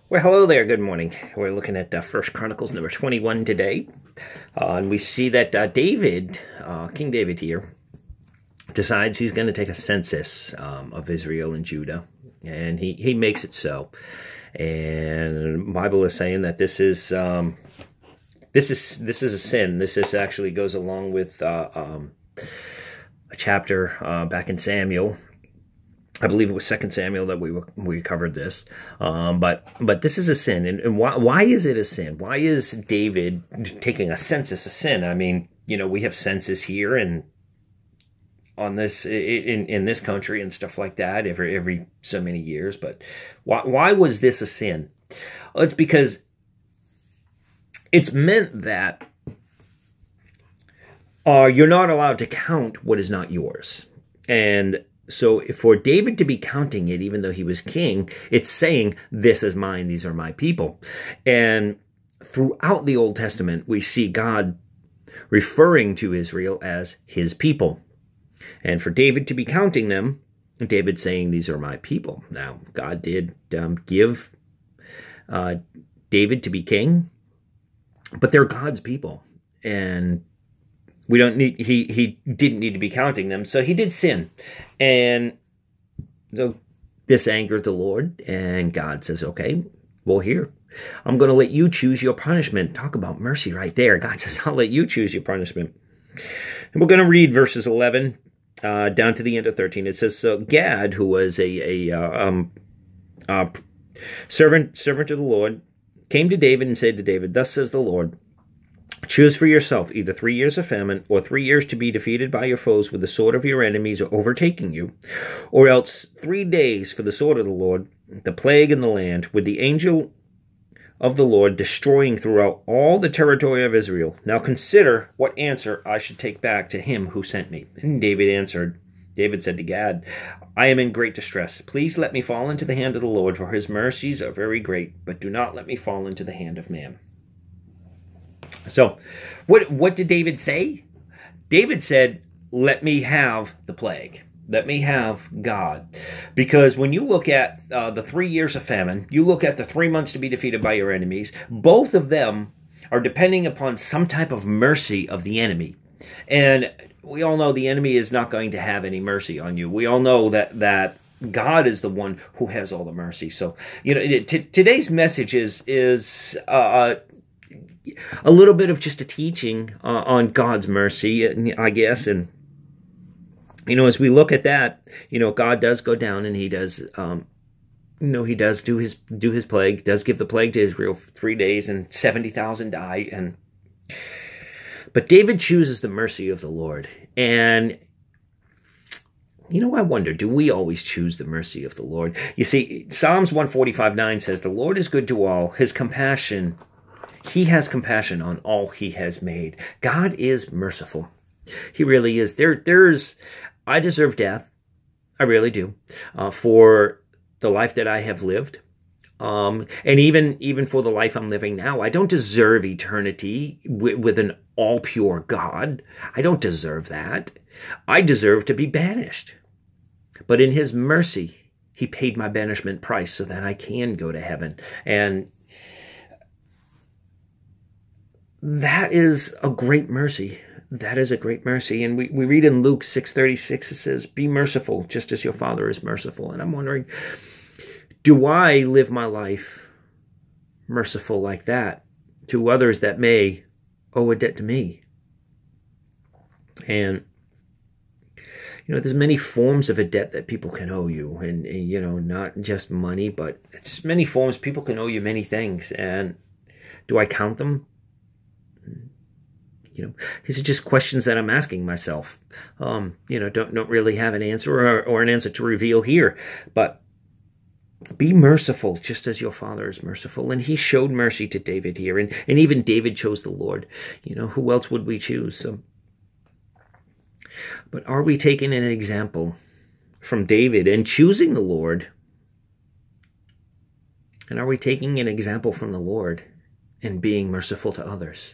Well, hello there. Good morning. We're looking at First Chronicles number 21 today. And we see that King David here, decides he's going to take a census of Israel and Judah. And he makes it so. And the Bible is saying that this is a sin. This actually goes along with a chapter back in Samuel. I believe it was 2 Samuel that we covered this, but this is a sin, and why is it a sin? Why is David taking a census a sin? I mean, we have census here and on this in this country and stuff like that every so many years, but why was this a sin? Well, it's because it's meant that you're not allowed to count what is not yours, and so for David to be counting it, even though he was king, it's saying, this is mine, these are my people. And throughout the Old Testament, we see God referring to Israel as his people. And for David to be counting them, David saying, these are my people. Now, God did give David to be king, but they're God's people. And we don't need, he didn't need to be counting them, so he did sin. And so this angered the Lord, and God says, okay, well, here, I'm going to let you choose your punishment. Talk about mercy right there. God says, I'll let you choose your punishment. And we're going to read verses 11 down to the end of 13. It says, so Gad, who was a servant of the Lord, came to David and said to David, thus says the Lord, choose for yourself either 3 years of famine or 3 years to be defeated by your foes with the sword of your enemies or overtaking you, or else 3 days for the sword of the Lord, the plague in the land, with the angel of the Lord destroying throughout all the territory of Israel. Now consider what answer I should take back to him who sent me. And David said to Gad, I am in great distress. Please let me fall into the hand of the Lord, for his mercies are very great, but do not let me fall into the hand of man. So, what did David say? David said, let me have the plague. Let me have God. Because when you look at the 3 years of famine, you look at the 3 months to be defeated by your enemies, both of them are depending upon some type of mercy of the enemy. And we all know the enemy is not going to have any mercy on you. We all know that God is the one who has all the mercy. So, today's message is a little bit of just a teaching on God's mercy, I guess. And, as we look at that, God does go down and he does, he does do his plague, does give the plague to Israel for 3 days and 70,000 die. But David chooses the mercy of the Lord. And, I wonder, do we always choose the mercy of the Lord? You see, Psalms 145:9 says, the Lord is good to all, his compassion, he has compassion on all he has made. God is merciful. He really is. I deserve death. I really do. For the life that I have lived. And even for the life I'm living now. I don't deserve eternity with an all-pure God. I don't deserve that. I deserve to be banished. But in his mercy, he paid my banishment price so that I can go to heaven. And that is a great mercy. That is a great mercy. And we read in Luke 6:36, it says, be merciful just as your Father is merciful. And I'm wondering, do I live my life merciful like that to others that may owe a debt to me? And, there's many forms of a debt that people can owe you. And not just money, but it's many forms. People can owe you many things. And do I count them? These are just questions that I'm asking myself. Don't really have an answer or an answer to reveal here. But be merciful just as your Father is merciful. And he showed mercy to David here. And even David chose the Lord. Who else would we choose? So, but are we taking an example from David and choosing the Lord? And are we taking an example from the Lord and being merciful to others?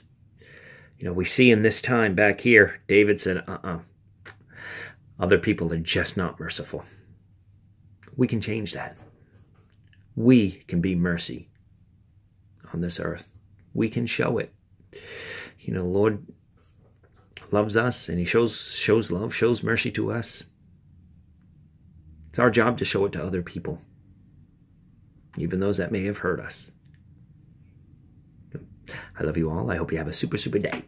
We see in this time back here, David said, other people are just not merciful. We can change that. We can be mercy on this earth. We can show it. You know, Lord loves us, and he shows love, shows mercy to us. It's our job to show it to other people, even those that may have hurt us. I love you all. I hope you have a super, super day.